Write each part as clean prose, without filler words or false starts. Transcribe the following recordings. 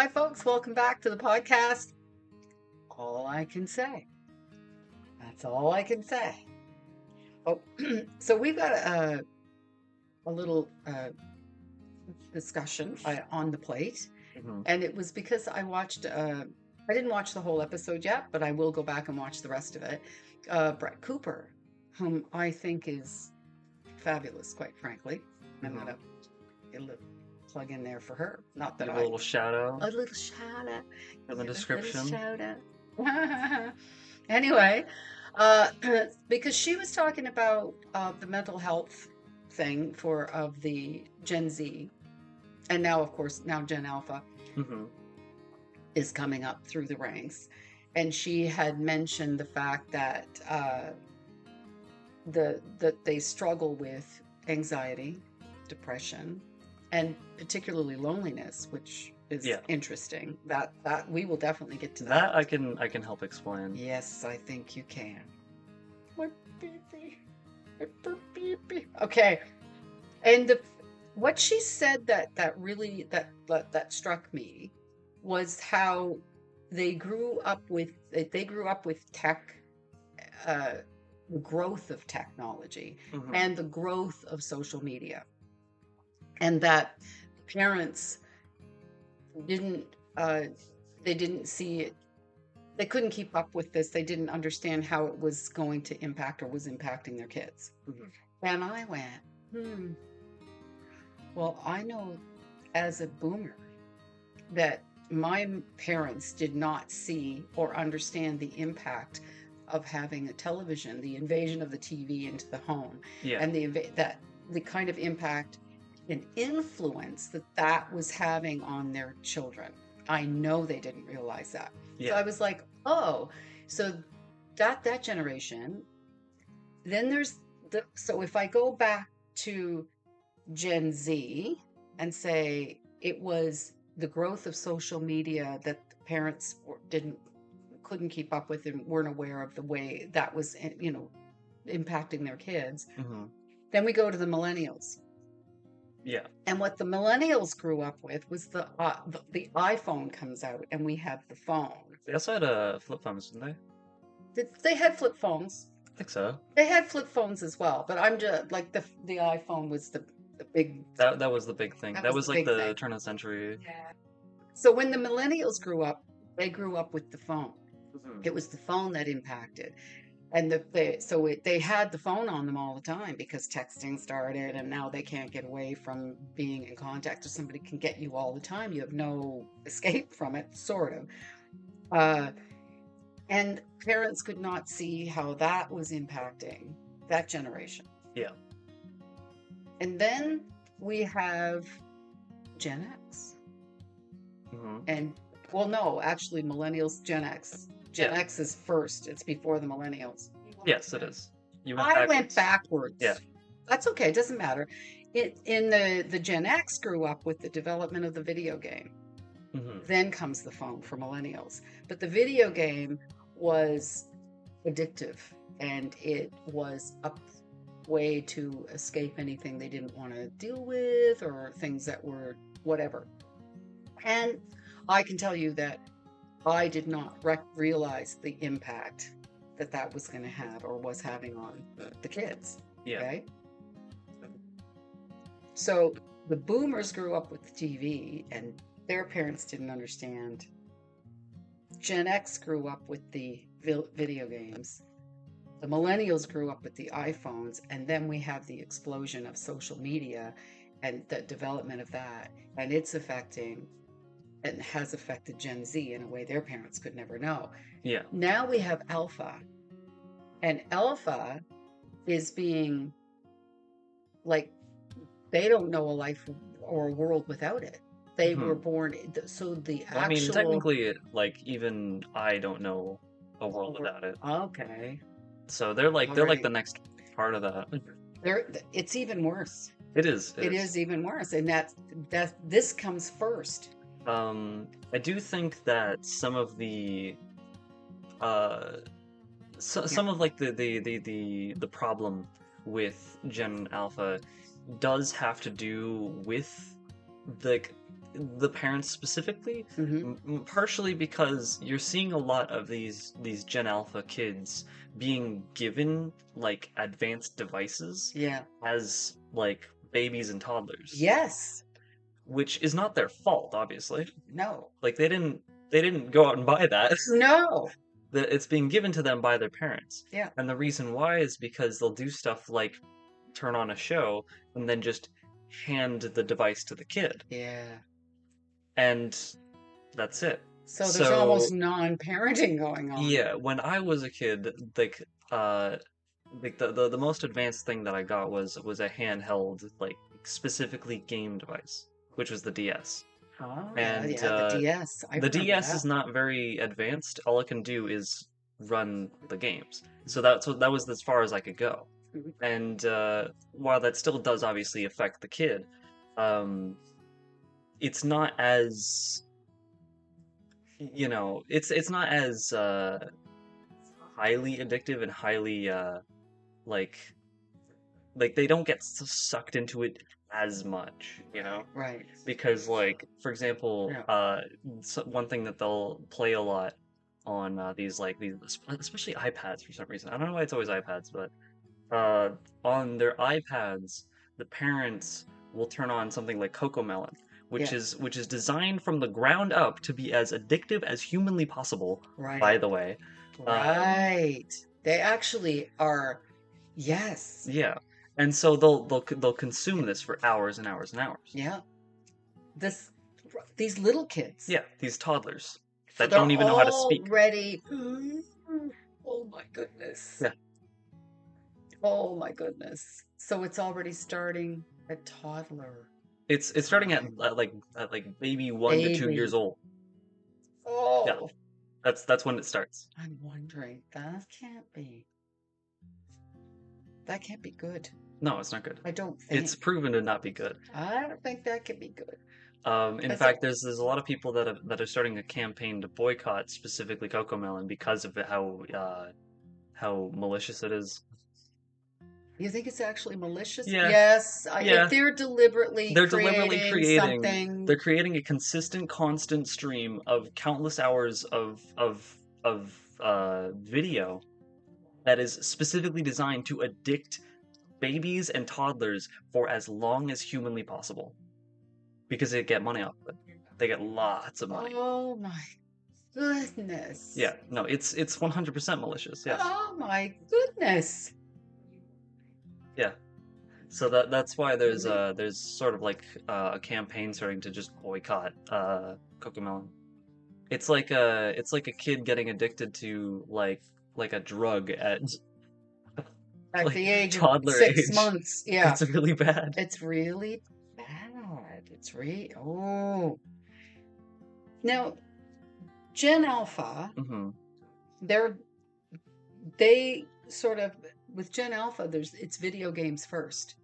Hi, folks. Welcome back to the podcast. All I can say. That's all I can say. Oh, so we've got a little discussion on the plate, Mhm. and it was because I watched. I didn't watch the whole episode yet, but I will go back and watch the rest of it. Brett Cooper, whom I think is fabulous, quite frankly. I'm Mhm. gonna get a little plug in there for her. Not that Give a I little shout out a little shout out. in the Give a little description. shout out. Anyway, uh, because she was talking about the mental health thing for of the Gen Z, and now, of course, now Gen Alpha Mhm. is coming up through the ranks, and she had mentioned the fact that that they struggle with anxiety, depression, and particularly loneliness, which is Yeah. interesting. That we will definitely get to That that. I can help explain. Yes, I think you can. My baby. My baby. Okay. And what she said that really that struck me was how they grew up with tech, uh, the growth of technology Mhm. and the growth of social media, and that parents didn't uh, they didn't see it. They couldn't keep up with this. They didn't understand how it was going to impact or was impacting their kids. Mhm. And I went, hmm, well, I know as a boomer that my parents did not see or understand the impact of having a television, the invasion of the TV into the home, Yeah. and the kind of impact and influence that was having on their children. I know they didn't realize that. So Yeah. I was like, oh, so that generation. Then there's so if I go back to Gen Z and say it was the growth of social media that the parents didn't couldn't keep up with and weren't aware of the way that was impacting their kids. Mhm. Then we go to the millennials. Yeah. And what the millennials grew up with was the iPhone comes out and we have the phone. They also had flip phones, didn't they? They had flip phones. I think so. They had flip phones as well, but I'm just like the iPhone was the big That was the big thing. that That was the was like big the thing. turn of the century. So when the millennials grew up, they grew up with the phone. Mhm. It was the phone that impacted. And they had the phone on them all the time because texting started, and now they can't get away from being in contact. If somebody can get you all the time, you have no escape from it, sort of. Uh, and parents could not see how that was impacting that generation. Yeah. And then we have Gen X. Mhm. And well, no, actually, millennials, Gen X. Gen Yeah. X is first. It's before the millennials. Yes, it is. You went I went backwards. Yeah. backwards. That's okay. It doesn't matter. In the Gen X grew up with the development of the video game. Mhm. Then comes the phone for millennials. But the video game was addictive, and it was a way to escape anything they didn't want to deal with or things that were whatever. And I can tell you that I did not realize the impact that was going to have or was having on the kids. Yeah. Okay. So the boomers grew up with the TV and their parents didn't understand. Gen X grew up with the video games. The millennials grew up with the iPhones. And then we have the explosion of social media and the development of that. And it's affecting and has affected Gen Z in a way their parents could never know. Yeah. Now we have Alpha, and Alpha is being like, they don't know a life or a world without it. They were Mhm. born, so the Well, I mean, actual. technically, like even I don't know a world without it. Okay, So all they're like right. the next part of that. It's even worse. It is. It It is. is even worse, and that this comes first. I do think that some of the uh Yeah, some of like the problem with Gen Alpha does have to do with the the parents specifically, Hmm. partially because you're seeing a lot of these Gen Alpha kids being given like advanced devices Yeah. as like babies and toddlers, Yes. which is not their fault, obviously. No. Like they didn't go out and buy that. No. That it's being given to them by their parents. Yeah. And the reason why is because they'll do stuff like turn on a show and then just hand the device to the kid. Yeah. And that's it. So there's So almost non-parenting going on. yeah, when I was a kid, uh the most advanced thing that I got was a handheld, like specifically game device, which was the DS. Oh, yeah, And yeah, the DS. I the remember DS is that. not very advanced. All it can do is run the games. So that was as far as I could go. Mhm. And while that still does obviously affect the kid, um, it's not as it's not as highly addictive and highly like like they don't get sucked into it as much, Right. because like for example, Yeah. one thing that they'll play a lot on these especially iPads for some reason. I don't know why it's always iPads, but on their iPads, the parents will turn on something like Cocomelon, which Yeah. is designed from the ground up to be as addictive as humanly possible. By Right. the way, Right. They actually are. Yes. yeah, and so they'll consume this for hours and hours and hours. Yeah. This these little kids. Yeah, these toddlers So that they're don't even know how to speak. already. Oh my goodness. Yeah, Oh my goodness. So it's already starting at toddler it's starting time. at like baby 1 to 2 years Baby. old. Yeah, Oh, that's when it starts. I'm wondering. That can't be good. No, it's not good. I don't It's think. proven to not be good. I don't think that can be good. In Because it, fact, there's a lot of people that are starting a campaign to boycott specifically Cocomelon because of how malicious it is. you think it's actually malicious? Yeah, Yes. If yeah. they're deliberately They're deliberately creating creating something, they're creating a consistent, constant stream of countless hours of video that is specifically designed to addict babies and toddlers for as long as humanly possible because they get money off of it. They get lots of money. oh my goodness. Yeah, no, it's 100% malicious. Yes. Oh my goodness. Yeah. So that's why Really? there's sort of like a campaign starting to just boycott Cocomelon. It's like a kid getting addicted to like a drug at At like the age of toddler age. six months. Yeah. It's really bad. It's really bad. It's really, oh. Now, Gen Alpha, Hmm. they're, they sort of, with Gen Alpha, it's video games first.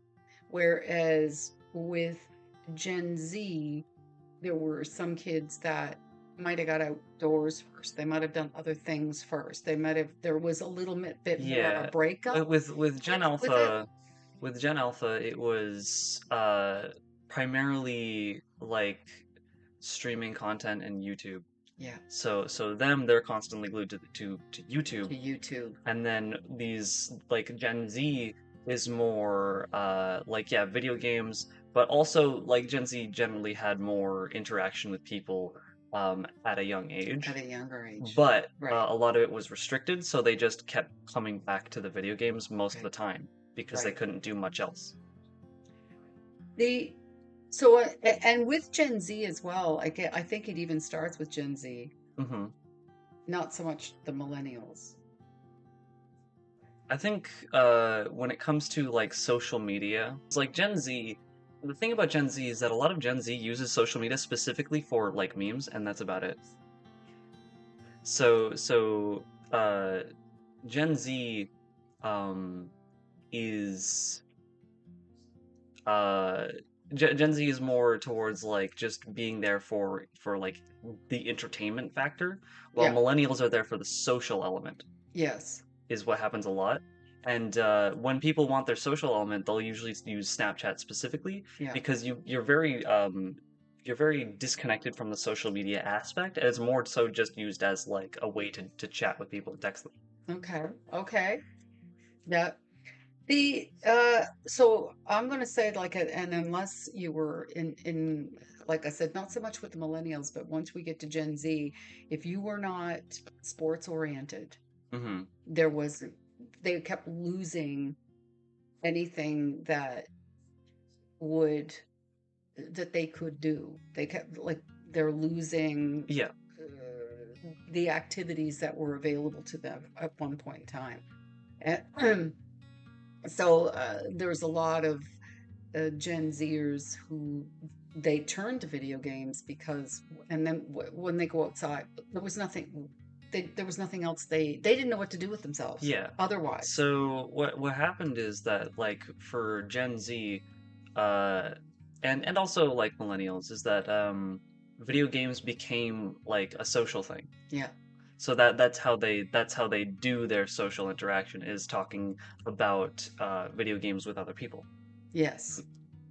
Whereas with Gen Z, there were some kids that might have got outdoors first. They might have done other things first. There was a little bit more of a Yeah. breakup With Gen with it. Alpha, it was primarily like streaming content and YouTube. Yeah, So they're constantly glued to YouTube. to YouTube. And then these like Gen Z is more like yeah, video games, but also like Gen Z generally had more interaction with people at a young age. At a younger age. But Right, a lot of it was restricted, so they just kept coming back to the video games most of the right, time because they right. couldn't do much else. The so and with Gen Z as well, I think it even starts with Gen Z, Hmm. not so much the millennials. I think when it comes to like social media, it's like Gen Z. The thing about Gen Z is that a lot of Gen Z uses social media specifically for like memes, and that's about it. So uh, Gen Z um, is uh, Gen Z is more towards like just being there for like the entertainment factor, while Yeah, millennials are there for the social element. yes, Is what happens a lot. And when people want their social element, they'll usually use Snapchat specifically yeah, because you're very you're very disconnected from the social media aspect, and it's more so just used as like a way to chat with people and text them. Okay. Okay. Yeah. So I'm going to say and unless you were in, like I said, not so much with the millennials, but once we get to Gen Z, if you were not sports oriented, Hmm. there was, they kept losing anything would, that they could do. They kept like, they're losing Yeah. the activities that were available to them at one point in time. And so there's a lot of Gen Zers who they turn to video games because, and then when they go outside, there was nothing. There was nothing else. They didn't know what to do with themselves Yeah. otherwise. So what happened is that like for Gen Z, uh, and also like millennials, is that video games became like a social thing. Yeah. So that's how they do their social interaction is talking about video games with other people. Yes.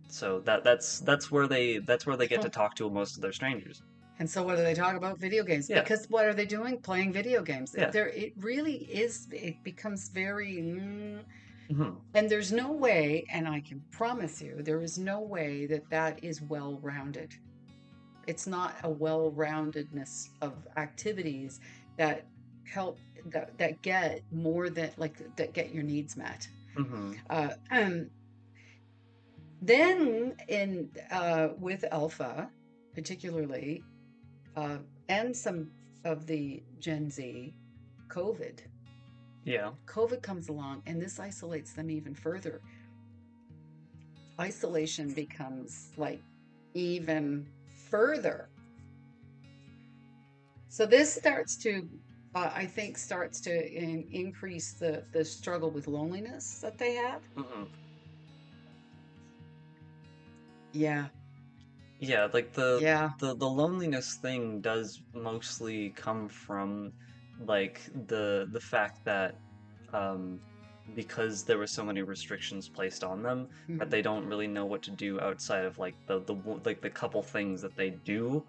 So that's where they get to talk to most of their strangers. And so what do they talk about? Video games. Yeah, Because what are they doing? Playing video games. yeah. It really is, it becomes very, Hmm. and there's no way, and I can promise you, there is no way that that is well-rounded. It's not a well-roundedness of activities that help, that get more than, like, that get your needs met. Hmm. Uh, um, then in with Alpha, particularly, uh, and some of the Gen Z, COVID. Yeah. COVID comes along, and this isolates them even further. Isolation becomes like even further. So this starts to, I think, starts to increase the struggle with loneliness that they have. Hmm. Yeah, Yeah, like yeah. the loneliness thing does mostly come from like the fact that um because there were so many restrictions placed on them that Mhm. they don't really know what to do outside of like like the couple things that they do.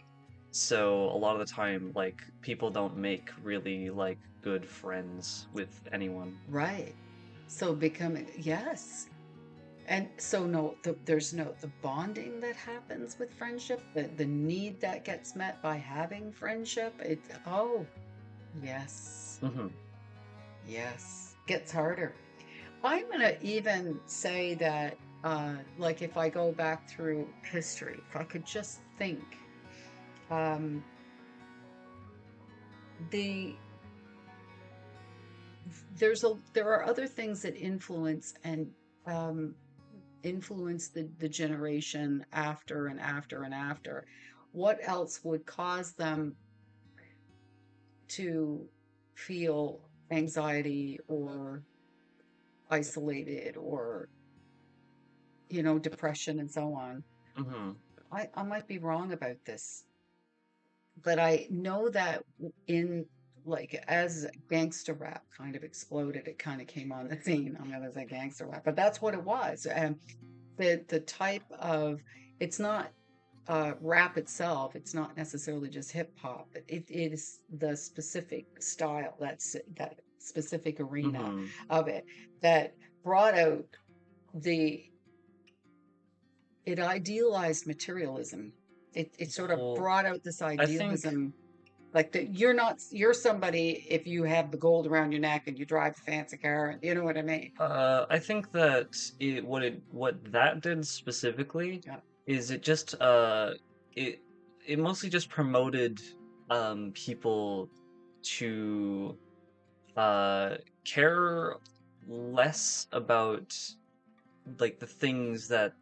So a lot of the time like people don't make really like good friends with anyone. Right. So becoming, yes. And so no, there's no the bonding that happens with friendship, the need that gets met by having friendship. It, oh, yes. Hmm. Yes. Gets harder. I'm gonna even say that like if I go back through history, if I could just think, um the there are other things that um influence the generation after and after and after. What else would cause them to feel anxiety or isolated or, depression and so on? Hmm. I might be wrong about this, but I know that in, like, as gangster rap kind of exploded, it kind of came on the scene. I'm gonna say gangster rap, but that's what it was. And the type of, it's not rap itself. It's not necessarily just hip hop. It is the specific style, that specific arena Hmm. of it that brought out the, it idealized materialism. It sort of Well, brought out this I think idealism, like that you're somebody if you have the gold around your neck and you drive a fancy car, and you know what I mean. I think that what that did specifically Yeah. is it it mostly just promoted people to uh care less about like the things that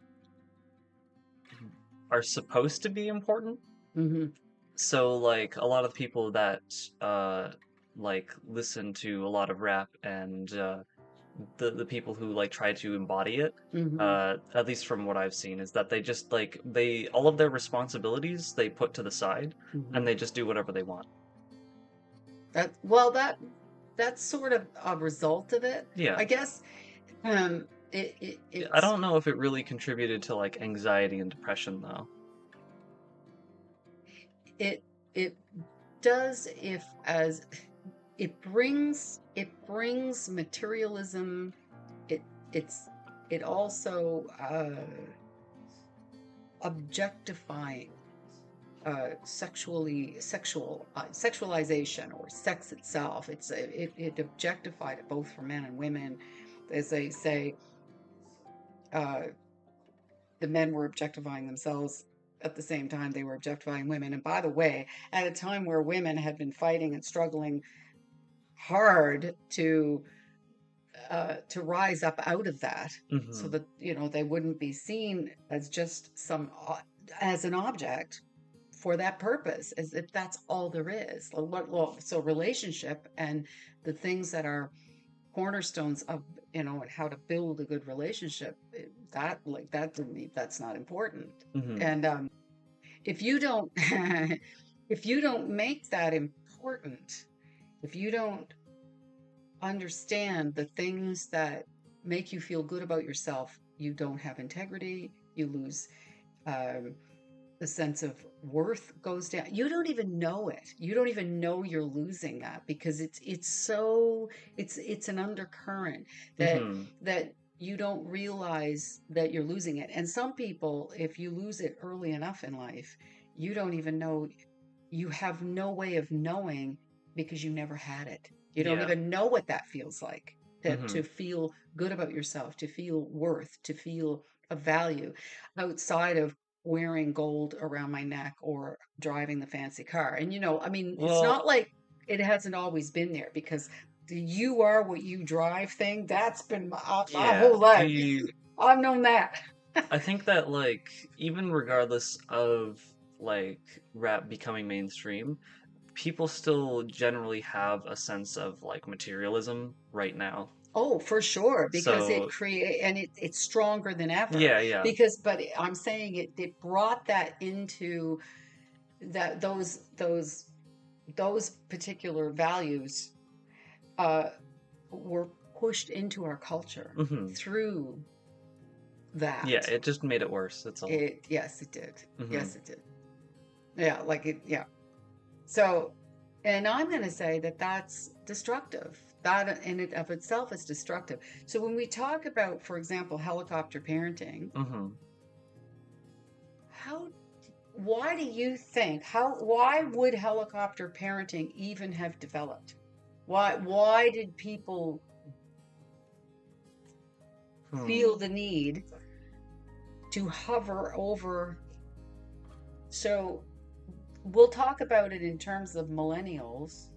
are supposed to be important. Hmm. So like a lot of people that uh like listen to a lot of rap and the people who like try to embody it, Hmm. at least from what I've seen, is that they just like they all of their responsibilities they put to the side Hmm. and they just do whatever they want. That, well, that's sort of a result of it, Yeah. I guess. I It's, don't know if it really contributed to like anxiety and depression though. it does, if as it brings materialism. It's it also objectifying, sexualization, or sex itself. It objectified it both for men and women. As they say, uh, the men were objectifying themselves at the same time they were objectifying women. And by the way, at a time where women had been fighting and struggling hard to rise up out of that, so Hmm. that they wouldn't be seen as just as an object for that purpose, as if that's all there is. So relationship and the things that are cornerstones of, and how to build a good relationship, that's not important. Hmm. And if you don't if you don't make that important, if you don't understand the things that make you feel good about yourself, you don't have integrity. You lose, um, the sense of worth goes down. You don't even know it. You don't even know you're losing that, because it's an undercurrent that Hmm. that you don't realize that you're losing it. And some people, if you lose it early enough in life, you don't even know. You have no way of knowing, because you never had it. You don't Yeah. even know what that feels like, to Hmm. feel good about yourself, to feel worth, to feel of value, outside of wearing gold around my neck or driving the fancy car. And I mean, it's Well, not like it hasn't always been there, because the "you are what you drive" thing, that's been my yeah. whole life. The I've known that. I think that, like, even regardless of like rap becoming mainstream, people still generally have a sense of like materialism right now. Oh, for sure, because So it's stronger than ever. yeah, yeah. But I'm saying it brought that into that those particular values, uh, were pushed into our culture Hmm. through Yeah, that. it just made it worse. That's all. Yes, it did. Hmm. Yes, it did. Yeah, like it. Yeah. So, and I'm going to say that that's destructive. That in it of itself is destructive. So when we talk about, for example, helicopter parenting, Hmm. how, why do you think, why would helicopter parenting even have developed? Why did people Hmm. feel the need to hover over? So we'll talk about it in terms of millennials.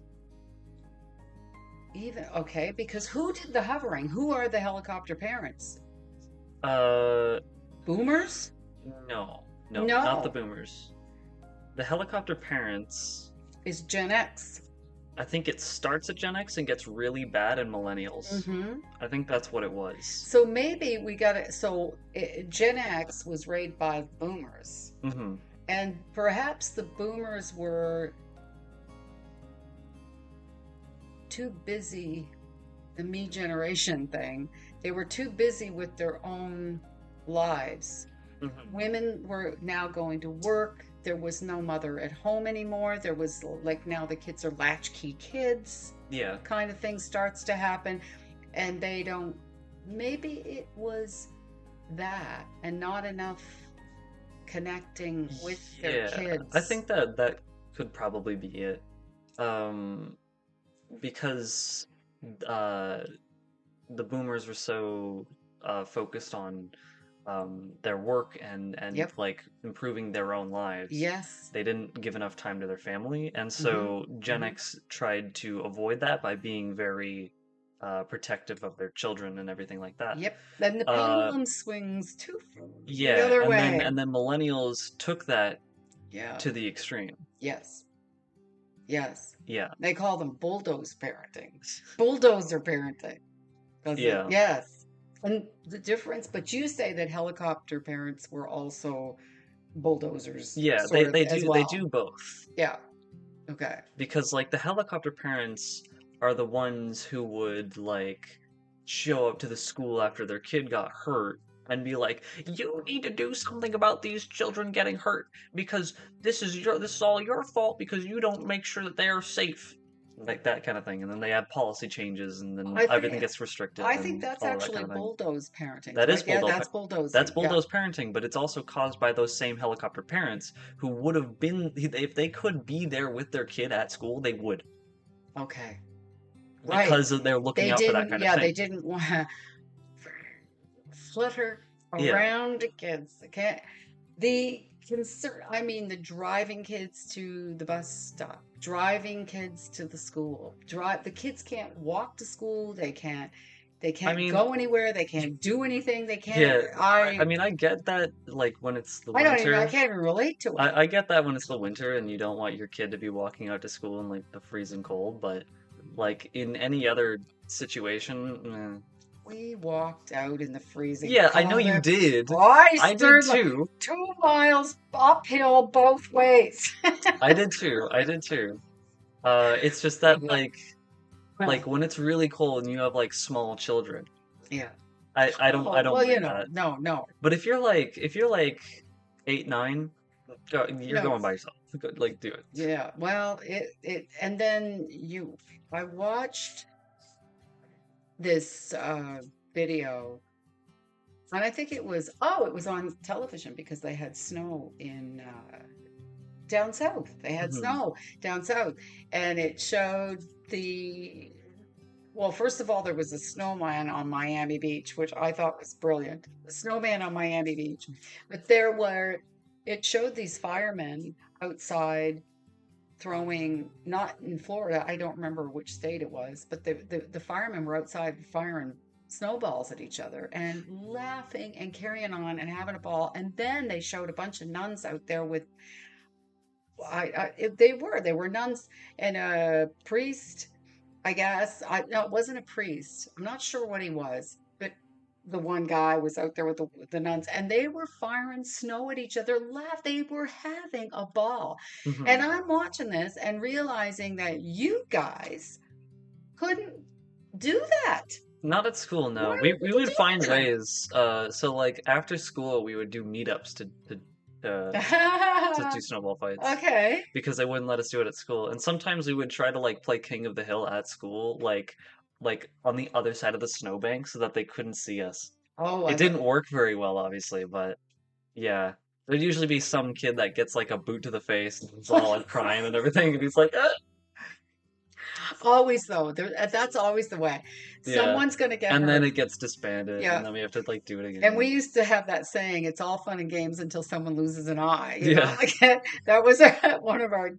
Even okay, because who did the hovering? Who are the helicopter parents? Uh, Boomers? no, no, not the No, boomers. The helicopter parents. it's Gen X. I think it starts at Gen X and gets really bad in millennials. Hmm. I think that's what it was. So maybe we got it. So Gen X was raised by boomers, Hmm. and perhaps the boomers were too busy. The me generation thing, they were too busy with their own lives. Hmm. Women were now going to work. There was no mother at home anymore. There was, like, now the kids are latchkey kids, Yeah. kind of thing starts to happen. And they don't, maybe it was that, and not enough connecting with their Yeah. I kids. think that that could probably be it. Um, because uh the boomers were so focused on their work and Yep. like improving their own lives. Yes. They didn't give enough time to their family, and Hmm. so Gen Hmm. X tried to avoid that by being very protective of their children and everything like that. Yep. Then the Uh, pendulum swings too far the yeah, other and then way. millennials took that Yeah. to the extreme. Yes. Yes. Yeah, They call them bulldoze parenting. Bulldozer parenting. Does it? yeah, Yes. And the difference, but you say that helicopter parents were also bulldozers, yeah. sort of, as They well. do both. Yeah. Okay. Because like the helicopter parents are the ones who would like show up to the school after their kid got hurt and be like, "You need to do something about these children getting hurt because this is all your fault because you don't make sure that they are safe." Like that kind of thing. And then they add policy changes and then I everything think gets restricted I think and that's all of that actually kind of thing. bulldoze parenting, That is right? Yeah, bulldoze. that's That's bulldozing. Yeah. bulldoze parenting, but it's also caused by those same helicopter parents who would have been if they could be there with their kid at school, they would Okay. Right. because they're looking They out for that didn't, kind of yeah, they thing. didn't want to flutter Yeah. around kids. Okay. The concern, I mean, the driving kids to the bus stop, driving kids to the school. The kids can't walk to school. They I can't mean, go anywhere. They can't do anything. They can't. yeah. I mean, I get that like when it's the I don't even, I winter. can't even relate to it. I get that when it's the winter and you don't want your kid to be walking out to school in like the freezing cold, but like in any other situation, We walked out in the freezing yeah, I know cold. you did. I I did stood like too. 2 miles uphill both ways. I did too. I did too. It's just that like when it's really cold and you have like small children, Yeah. I Oh, don't well, like that. no. But if you're like 8, 9, you're No. going by yourself. Like do it. Yeah. Well, and then I watched this video, and I think it was on television because they had snow in down south. They had Mhm. snow down south, and it showed well, first of all, there was a snowman on Miami Beach, which I thought was brilliant. The snowman on Miami Beach. But it showed these firemen outside throwing, not in Florida, I don't remember which state it was, but the firemen were outside firing snowballs at each other and laughing and carrying on and having a ball. And then they showed a bunch of nuns out there with, they were nuns and a priest, I guess. No, it wasn't a priest. I'm not sure what he was, but the one guy was out there with the nuns, and they were firing snow at each other. They were having a ball. And Mhm. I'm watching this and realizing that you guys couldn't do that. Not at school, no. Why We would would find you ways. So like after school, we would do meetups do to that? do snowball fights Okay. because they wouldn't let us do it at school. And sometimes we would try to like play King of the Hill at school, like on the other side of the snowbank so that they couldn't see us. Oh, It didn't work very well, obviously, but yeah. There'd usually be some kid that gets like a boot to the face and he's all like crying and everything, and he's like, "Ah!" always though. That's always the way. Yeah. Someone's going to get And then hurt. it gets disbanded, and Yeah. then we have to like do it And we again. used to have that saying, it's all fun and games until someone loses an eye. Yeah. Like that was one of our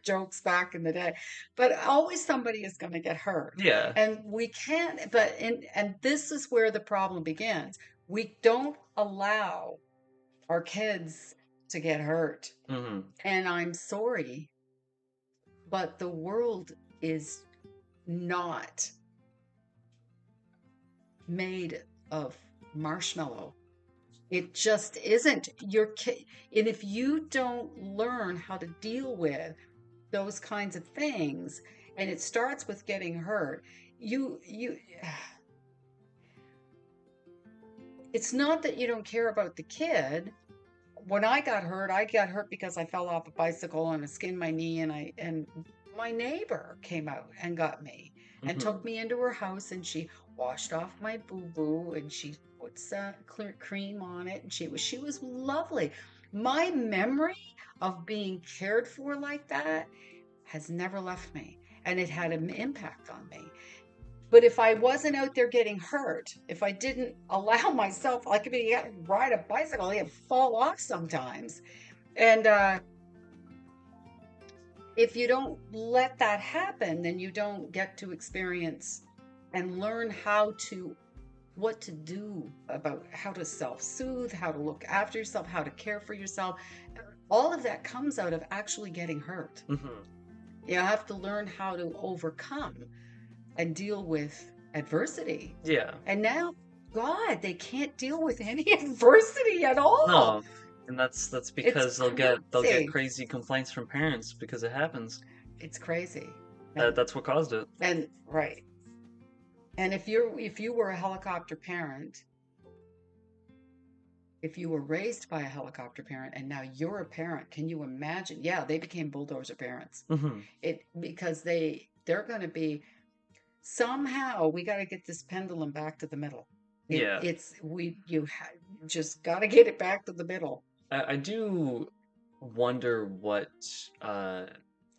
jokes back in the day. But always somebody is going to get hurt. Yeah. And we can't, and this is where the problem begins. We don't allow our kids to get hurt. Hmm. And I'm sorry, but the world is not made of marshmallow. It just isn't. And if you don't learn how to deal with those kinds of things, and it starts with getting hurt, you it's not that you don't care about the kid. When I got hurt because I fell off a bicycle and I skinned my knee, and my neighbor came out and got me and Hmm. took me into her house, and she washed off my boo-boo, and she put some clear cream on it, and she was lovely. My memory of being cared for like that has never left me, and it had an impact on me. But if I wasn't out there getting hurt, if I didn't allow myself, like if you ride a bicycle, you fall off sometimes. And if you don't let that happen, then you don't get to experience and learn what to do about how to self-soothe, how to look after yourself, how to care for yourself. All of that comes out of actually getting hurt. Hmm. You have to learn how to overcome and deal with adversity. Yeah. And now, God, they can't deal with any adversity at all. No. And that's It's because they'll get crazy. crazy complaints from parents because it happens. It's crazy. And That's what caused it. right. And if you were a helicopter parent, if you were raised by a helicopter parent and now you're a parent, can you imagine? Yeah, they became bulldozer parents. Hmm. It because they're going to be somehow we got to get this pendulum back to the middle. Yeah. It's we you just got to get it back to the middle. I do wonder what uh,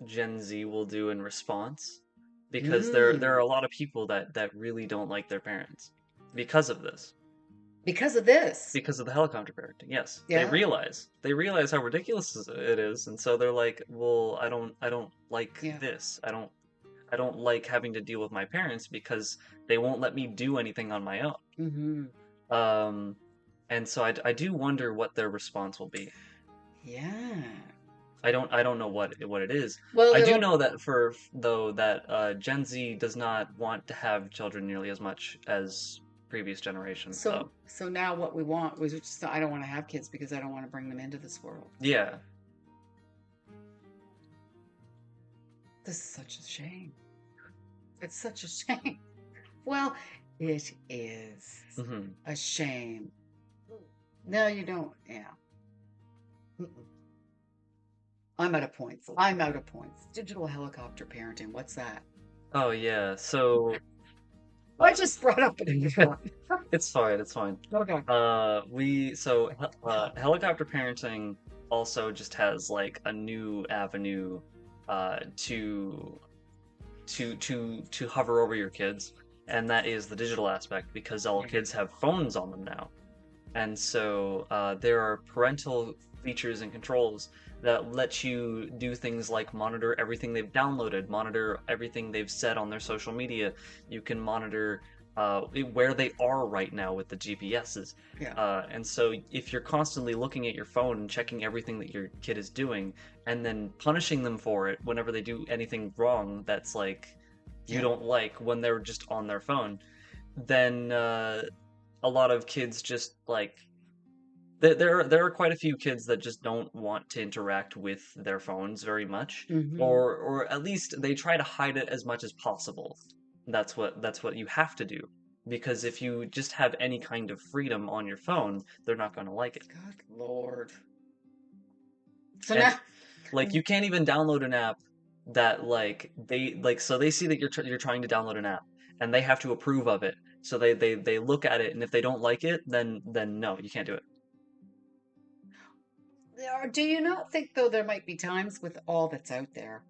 Gen Z will do in response, because there are Mm, a lot of people that really don't like their parents because of this, because of this. because of the helicopter parenting. Yes, Yeah. they realize how ridiculous it is, and so they're like, well, I don't like Yeah. this. I don't like having to deal with my parents because they won't let me do anything on my own. Hmm. Um, and so I do wonder what their response will be. Yeah. I don't know what it is. Well, I do it'll know that for though that Gen Z does not want to have children nearly as much as previous generations, so though. so now what we want was just I don't want to have kids because I don't want to bring them into this world. Yeah. This is such a shame. It's such a shame. Well, it is Hmm. a shame. No, you don't. Yeah. Mm-mm. I'm out of points. I'm out of points. Digital helicopter parenting. What's that? Oh yeah. So I just brought up an one. it's fine. It's fine. Okay. Helicopter parenting also just has like a new avenue to to hover over your kids, and that is the digital aspect, because all kids have phones on them now. And so there are parental features and controls that let you do things like monitor everything they've downloaded, monitor everything they've said on their social media. You can monitor where they are right now with the GPSs. Yeah. And so if you're constantly looking at your phone and checking everything that your kid is doing, and then punishing them for it whenever they do anything wrong that's like you Yeah. don't like when they're just on their phone, then a lot of kids just like there are quite a few kids that just don't want to interact with their phones very much, Hmm. or at least they try to hide it as much as possible. That's what you have to do, because if you just have any kind of freedom on your phone, they're not going to like it. Good Lord. So And now, like you can't even download an app that like they like so they see that you're trying to download an app, and they have to approve of it. So they look at it, and if they don't like it, then no, you can't do it. do you not think though there might be times with all that's out there?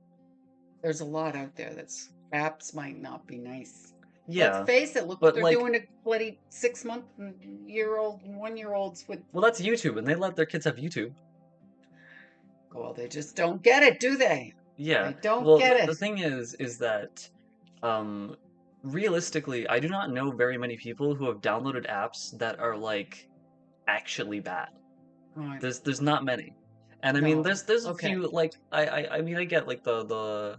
There's a lot out there that's apps might not be nice. Let's Yeah, face it, look what but they're like, doing to bloody 6 month and year old and 1 year olds with well, that's YouTube, and they let their kids have YouTube. well, they just don't get it, do they? Yeah. They don't Well, get the it. thing is that um realistically, I do not know very many people who have downloaded apps that are like actually bad. Right. There's not many. And I mean, No. there's a Okay. few like I mean, I get like the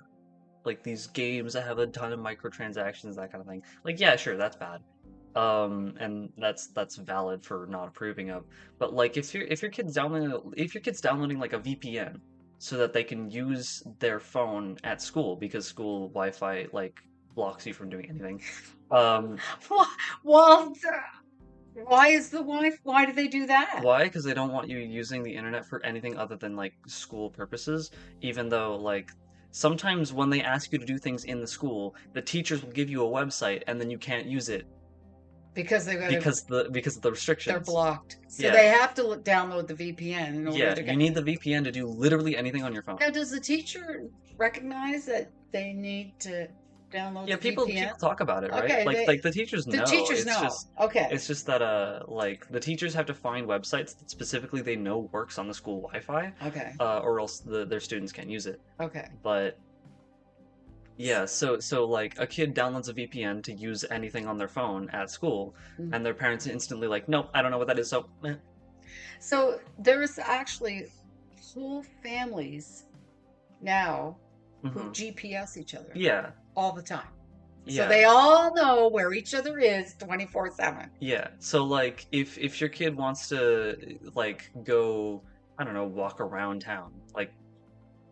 like these games that have a ton of microtransactions, that kind of thing. Like, yeah, sure, that's bad. And that's valid for not approving of. But like if your kid's downloading like a VPN so that they can use their phone at school, because school Wi-Fi like blocks you from doing anything. Um, Well, why is the wife? Why do they do that? why? Because they don't want you using the internet for anything other than like school purposes, even though like sometimes when they ask you to do things in the school, the teachers will give you a website and then you can't use it Because because of the they're restrictions. blocked. So Yeah. they have to download the VPN in order Yeah, to you get. need the VPN to do literally anything on your phone. Now, does the teacher recognize that they need to download Yeah, the VPN? people talk about it, right? Okay, Like the teachers the know. teachers know. Okay, It's just that like the teachers have to find websites that specifically they know works on the school Wi-Fi, okay, or else their students can't use it. okay. But yeah, so like a kid downloads a VPN to use anything on their phone at school, Mm. and their parents instantly like, nope, I don't know what that is, so So there's actually whole families now who hmm. GPS each other Yeah, all the time. So yeah. they all know where each other is 24/7. Yeah. So like if your kid wants to like go, I don't know, walk around town, like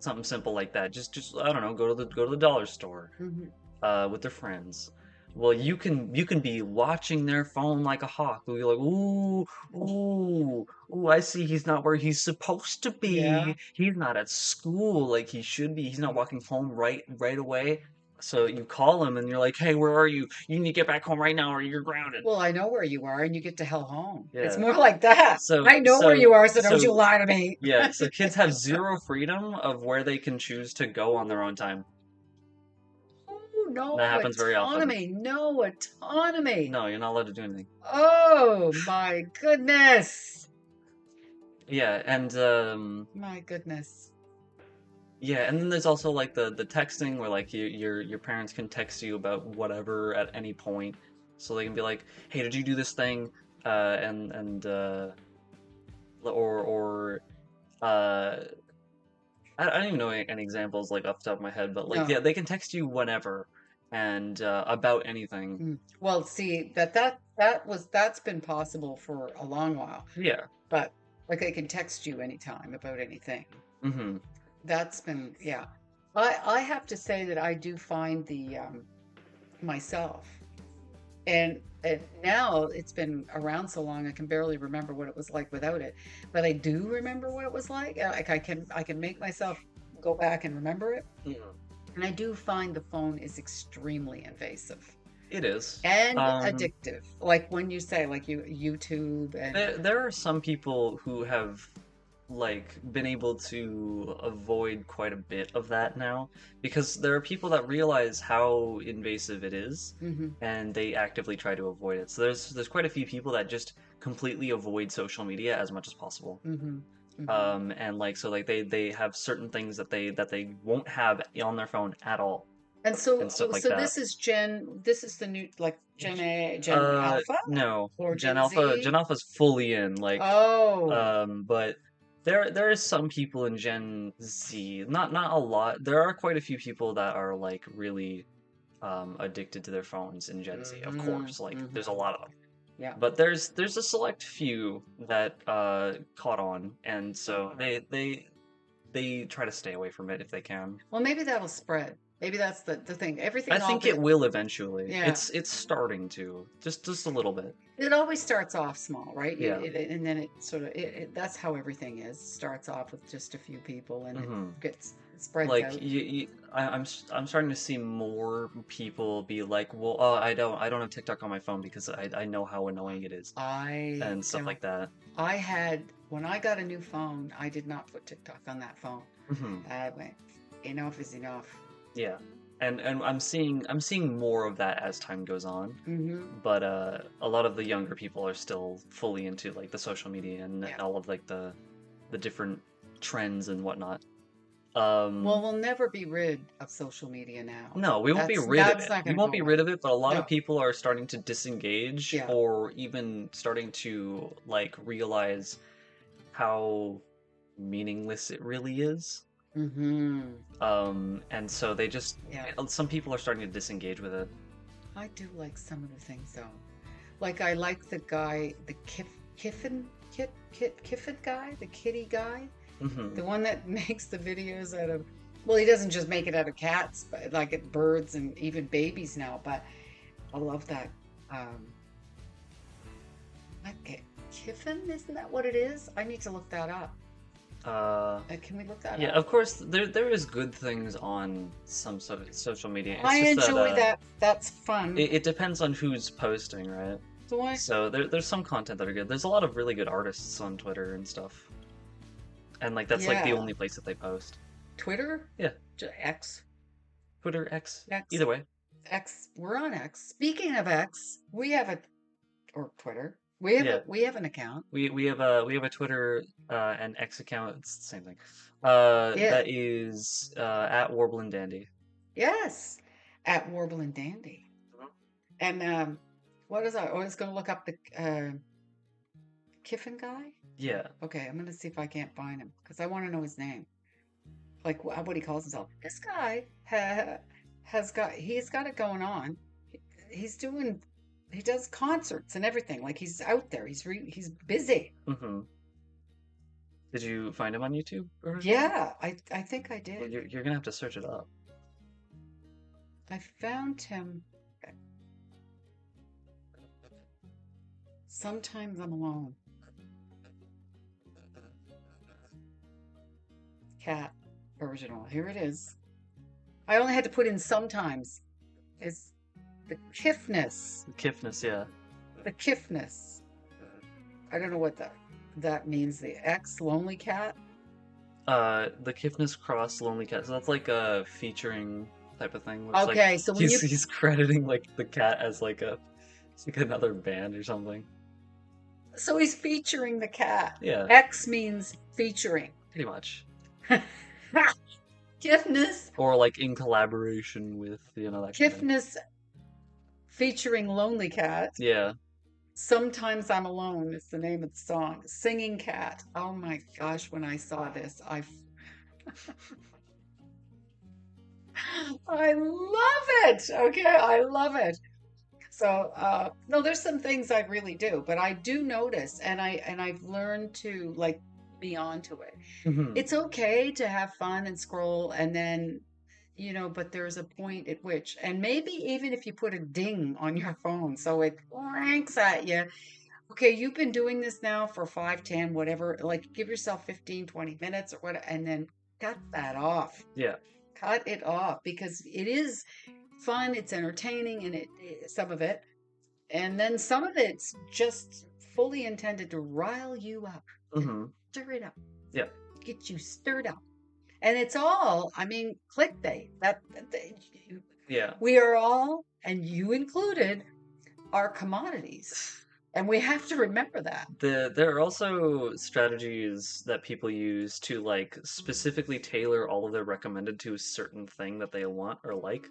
something simple like that. Just I don't know, go to the dollar store Hmm. with their friends. Well, you can be watching their phone like a hawk. You'll be like, ooh, ooh, ooh, I see he's not where he's supposed to Yeah. be. He's not at school like he should be. He's not walking home right away. So you call him and you're like, hey, where are you? You need to get back home right now or you're grounded. Well, I know where you are, and you get to hell home. It's Yeah. more like that. So I know where you so are, so don't you so lie to me. yeah, so kids have zero freedom of where they can choose to go on their own time. Oh, That no happens very often. autonomy. No autonomy. No, you're not allowed to do anything. Oh, my goodness. Yeah, and My goodness. yeah, and then there's also like the texting where like your parents can text you about whatever at any point. So they can be like, "Hey, did you do this thing?" And or uh I don't even know any examples like off the top of my head, but like yeah, No. they can text you whenever and about anything. Well, see, that's been possible for a long while, Yeah. but like they can text you anytime about anything. Mm-hmm. That's been, yeah. I have to say that I do find the myself, and now it's been around so long I can barely remember what it was like without it, but I do remember what it was like. Like I can make myself go back and remember it, and I do find the phone is extremely invasive It is. and addictive. Like when you say like YouTube and There are some people who have like been able to avoid quite a bit of that now because there are people that realize how invasive it is hmm and they actively try to avoid it. So there's quite a few people that just completely avoid social media as much as possible. hmm hmm And like so like they have certain things that they won't have on their phone at all And so, and stuff like so that. this is the new, like Gen A, Gen Alpha, No. or Gen Gen Alpha Z? Gen Alpha's fully in like Oh, but there is some people in Gen Z, not a lot. There are quite a few people that are like really addicted to their phones in Gen Z. Of hmm course, like there's a hmm lot of them. yeah. But there's a select few that caught on and so they try to stay away from it if they can. Well, maybe that'll spread. Maybe that's the thing. I Everything, all think it the, will eventually. yeah. It's starting to. Just a little bit. It always starts off small, right? Yeah. And then it sort of, that's how everything is. Starts off with just a few people, and it Hmm. gets spreads Like out. I'm starting to see more people be like, well, I don't have TikTok on my phone because I know how annoying it is I and stuff don't. like that. I had when I got a new phone, I did not put TikTok on that phone. Hmm. I went, enough is enough. Yeah, and I'm seeing more of that as time goes on. hmm But a lot of the younger people are still fully into like the social media and Yeah. all of like the different trends and whatnot. Well, we'll never be rid of social media now. No, we won't be rid of That's it. not We going to won't go be away. rid of it, but a lot of No. people are starting to disengage Yeah. or even starting to like realize how meaningless it really is. hmm And so they just Yeah. some people are starting to disengage with it. I do like some of the things though. Like I like the guy, the Kiffin guy, the kitty guy, Hmm. the one that makes the videos out of. Well, he doesn't just make it out of cats, but like it birds and even babies now. But I love that. Um, Kiffin, isn't that what it is? I need to look that up. Can we look that Yeah, up? of course there is good things on some social media. It's I just that enjoy that. That's fun. it depends on who's posting, right? So I, So there's some content that are good. There's a lot of really good artists on Twitter and stuff. And like that's like the yeah, only place that they post. Twitter, Yeah, X, Twitter, X, X, either way. X. We're on X. Speaking of X, we have a or Twitter. Yeah, We have an account. we have a Twitter and X account. It's the same thing. Yeah. That is at Warble and Dandy. Yes, at Warble and Dandy. And what is I? Oh, I was going to look up the Kiffin guy. Yeah. Okay, I'm going to see if I can't find him because I want to know his name. Like what he calls himself. This guy he's got it going on. He's doing he does concerts and everything. Like he's out there. He's busy. Hmm. Did you find him on YouTube or anything? Yeah, I think I Well, did. you're gonna have to search it up. I found him. Sometimes I'm alone. Cat original. Here it is. I only had to put in sometimes. It's the Kiffness. Kiffness, yeah. The Kiffness. I don't know what that means. The X Lonely Cat. The Kiffness Cross Lonely Cat. So that's like a featuring type of thing. Which, Okay, like, so when he's crediting like the cat as like it's like another band or something. so he's featuring the cat. Yeah, X means featuring. pretty much. Kiffness. Or like in collaboration with, that kind of thing. Kiffness featuring Lonely Cat. Yeah. Sometimes I'm Alone is the name of the song. Singing Cat. Oh my gosh, when I saw this, I love it. Okay, I love it. So no, there's some things I really do, but I do notice, and I've learned to like be onto it. Mhm. It's okay to have fun and scroll, and then but there's a point at which, and maybe even if you put a ding on your phone so it ranks at you. Okay, you've been doing this now for 5, 10, whatever, like give yourself 15, 20 minutes or what, and then cut that off. Yeah. Cut it off because it is fun, it's entertaining, and some of it, and then some of it's just fully intended to rile you up, Hmm. stir it up, Yeah. get you stirred up. And it's all, I mean, clickbait. Yeah. We are all, and you included, are commodities. And we have to remember that. There are also strategies that people use to like specifically tailor all of their recommended to a certain thing that they want or like.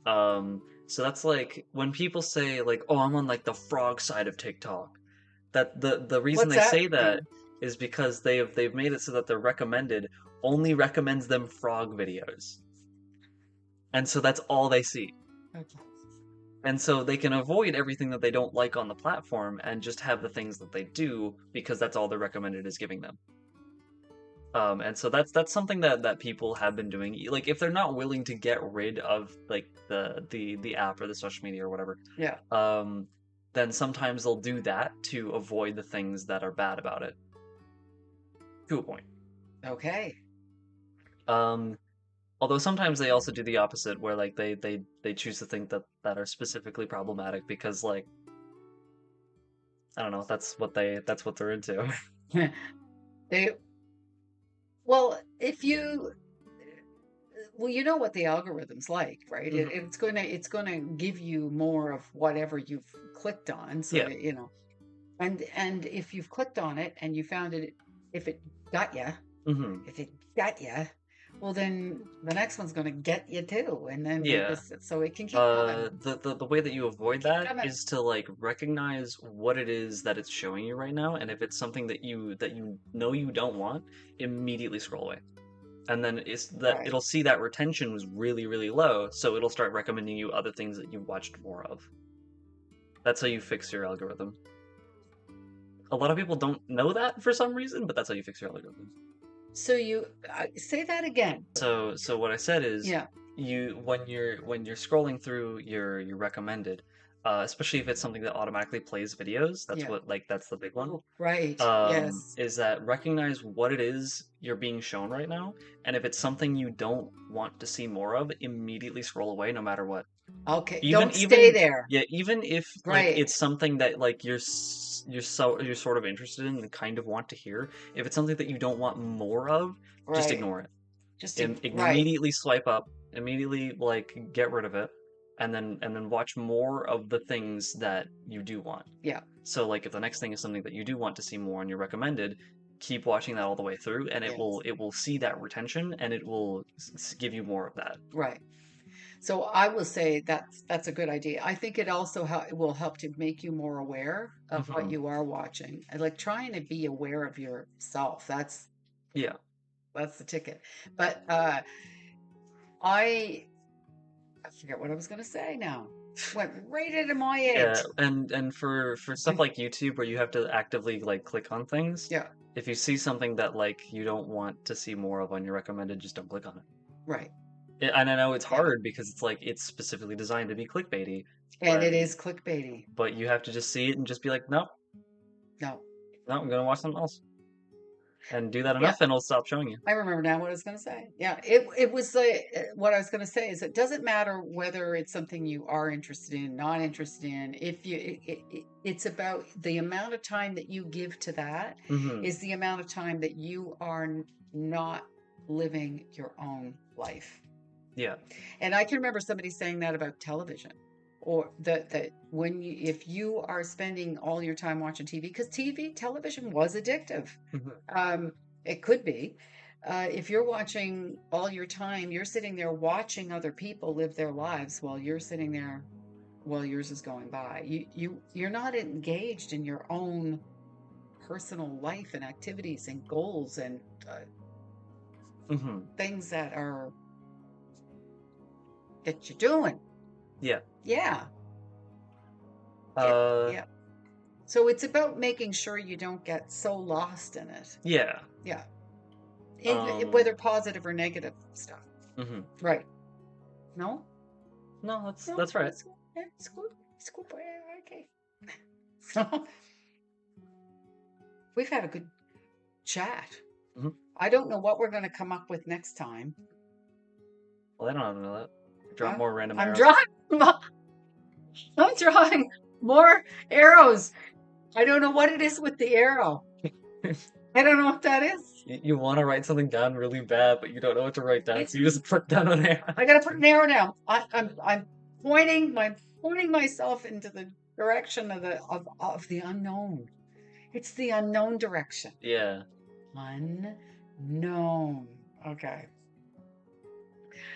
So that's like when people say like, "Oh, I'm on like the frog side of TikTok." That the reason What's they that say that mean? is because they've made it so that their recommended only recommends them frog videos. And so that's all they see. Okay. And so they can avoid everything that they don't like on the platform and just have the things that they do because that's all the recommended is giving them. And so that's something that people have been doing. Like if they're not willing to get rid of like the app or the social media or whatever, Yeah. then sometimes they'll do that to avoid the things that are bad about it. To a point. Okay. Although sometimes they also do the opposite, where like they choose to think that are specifically problematic because like I don't know, that's what they're into. They, well, if you, well, you know what the algorithm's like, right? Mhm. It's gonna give you more of whatever you've clicked on. So Yeah. and if you've clicked on it and you found it, if it got you, Hmm. if it got you, well, then the next one's going to get you too, and then Yeah. so it can keep coming. The way that you avoid that Coming. is to like recognize what it is that it's showing you right now, and if it's something that you know you don't want, immediately scroll away. And then it's that Right. it'll see that retention was really, really low, so it'll start recommending you other things that you watched more of. That's how you fix your algorithm. A lot of people don't know that for some reason, but that's how you fix your algorithm. So you say that again. So what I said is Yeah. you when you're scrolling through your recommended, especially if it's something that automatically plays videos, that's Yeah. that's the big one. Right. Yes. Is that recognize what it is you're being shown right now, and if it's something you don't want to see more of, immediately scroll away no matter what. Okay. Even Don't stay there. yeah, even if like Right. it's something that like you're sort of interested in and kind of want to hear, if it's something that you don't want more of, just Right. ignore it. Just right. Immediately swipe up, immediately like get rid of it, and then watch more of the things that you do want. Yeah. So like if the next thing is something that you do want to see more on your recommended, keep watching that all the way through, and Yes. it will see that retention and it will give you more of that. Right. So I will say that's a good idea. I think it also it will help to make you more aware of what Mhm. you are watching. And like trying to be aware of yourself. Yeah. That's the ticket. But I forget what I was going to say now. Went right into my head. Yeah, and for stuff like YouTube where you have to actively like click on things, Yeah. if you see something that like you don't want to see more of on your recommended, just don't click on it. Right. And I know it's Yeah. hard because it's like it's specifically designed to be clickbaity, And it But- is clickbaity. But you have to just see it and just be like, no, No. I'm gonna watch something else, and do that enough, and it'll stop showing you. I remember now what I was going to say. Yeah, it was what I was going to say is it doesn't matter whether it's something you are interested in, not interested in. If it's about the amount of time that you give to that Hmm. is the amount of time that you are not living your own life. Yeah. And I can remember somebody saying that about television, or that when if you are spending all your time watching TV, because television was addictive. Mhm. It could be. If you're watching all your time, you're sitting there watching other people live their lives while you're sitting there while yours is going by. You're not engaged in your own personal life and activities and goals and Hmm. things that you're doing. Yeah. Yeah. Uh, Yeah. So it's about making sure you don't get so lost in it. yeah. Yeah. Whether positive or negative stuff. Hmm. Right. No? No, No, that's right. It's good. Yeah, it's good. It's good. Okay. So we've had a good chat. Mhm. I don't know what we're going to come up with next time. Well, I don't have to know that. Drop Huh? more random I'm arrows. drawing. I'm drawing more arrows. I don't know what it is with the arrow. I don't know what that is. You want to write something down really bad, but you don't know what to write down, so you just put down an arrow. I gotta put an arrow down. I'm pointing myself into the direction of the unknown. It's the unknown direction. Yeah. Unknown. Okay.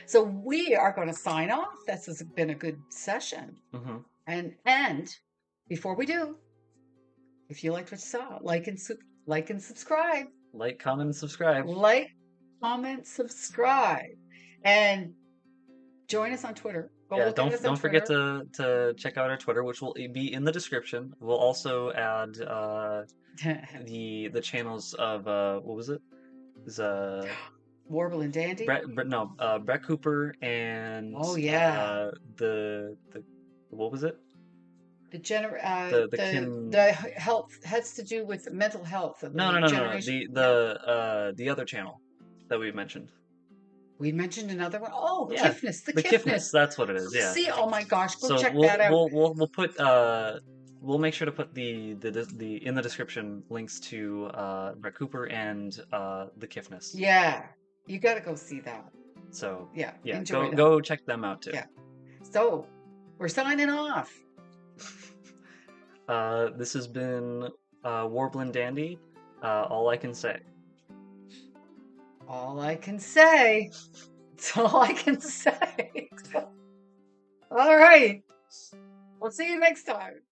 So we are going to sign off. This has been a good session. Hmm. And before we do, if you liked what you saw, like and subscribe. Like, comment, and subscribe. Like, comment, subscribe, and join us on Twitter. Go Yeah, look at us on don't forget Twitter. to check out our Twitter, which will be in the description. We'll also add the channels of what was it? Is Warble and Dandy. Brett Cooper and Oh, yeah. the what was it? The health has to do with mental health of No, the no. generation. The other channel that we mentioned. We mentioned another one. Oh, Yeah, Kiffness. The Kiffness. That's what it is. Yeah. See, oh my gosh, go So check that out. we'll put we'll make sure to put the in the description links to Brett Cooper and the Kiffness. Yeah, you got to go see that. So yeah, enjoy go check them out too. Yeah. So we're signing off. This has been Warblin' Dandy. All I can say. All I can say. That's all I can say. All right. We'll see you next time.